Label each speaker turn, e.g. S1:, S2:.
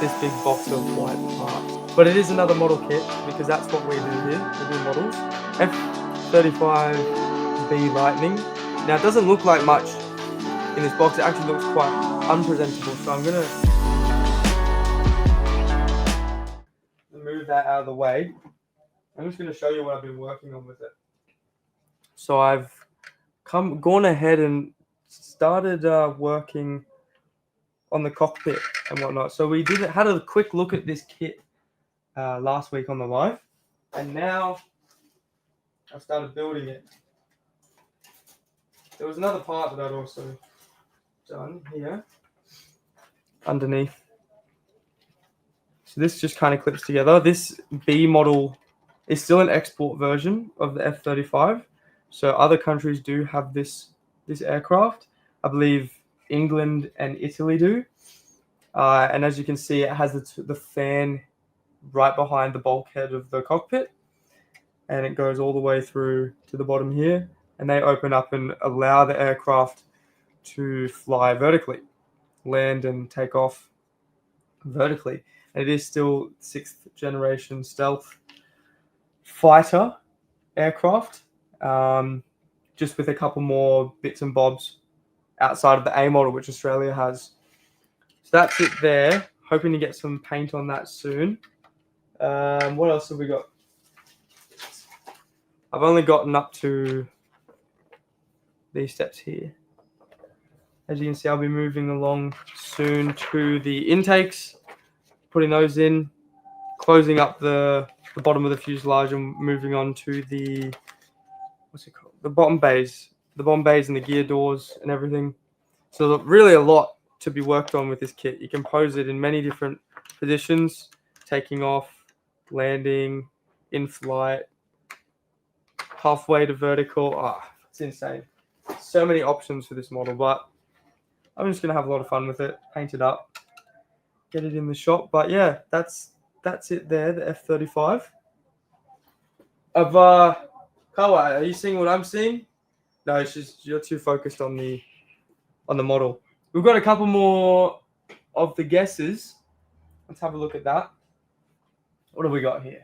S1: this big box of white parts. But it is another model kit because that's what we do here. We do models. F-35B Lightning. Now it doesn't look like much in this box. It actually looks quite unpresentable. So I'm gonna move that out of the way. I'm just gonna show you what I've been working on with it. So I've gone ahead and started working on the cockpit and whatnot. So we had a quick look at this kit last week on the live, and now I've started building it. There was another part that I'd also done here underneath. So this just kind of clips together. This B model is still an export version of the F-35. So other countries do have this aircraft. I believe England and Italy do. And as you can see, it has the fan right behind the bulkhead of the cockpit. And it goes all the way through to the bottom here. And they open up and allow the aircraft to fly vertically, land and take off vertically. And it is still 6th generation stealth fighter aircraft, just with a couple more bits and bobs outside of the A model, which Australia has. So that's it there. Hoping to get some paint on that soon. What else have we got? I've only gotten up to these steps here. As you can see, I'll be moving along soon to the intakes, putting those in, closing up the bottom of the fuselage and moving on to the, what's it called? The bomb bays and the gear doors and everything. So really a lot to be worked on with this kit. You can pose it in many different positions, taking off, landing, in flight, halfway to vertical. It's insane. So many options for this model, but I'm just going to have a lot of fun with it, paint it up, get it in the shop. But yeah, that's it there, the F-35. Kawa, are you seeing what I'm seeing? No, it's just you're too focused on the model. We've got a couple more of the guesses. Let's have a look at that. What have we got here?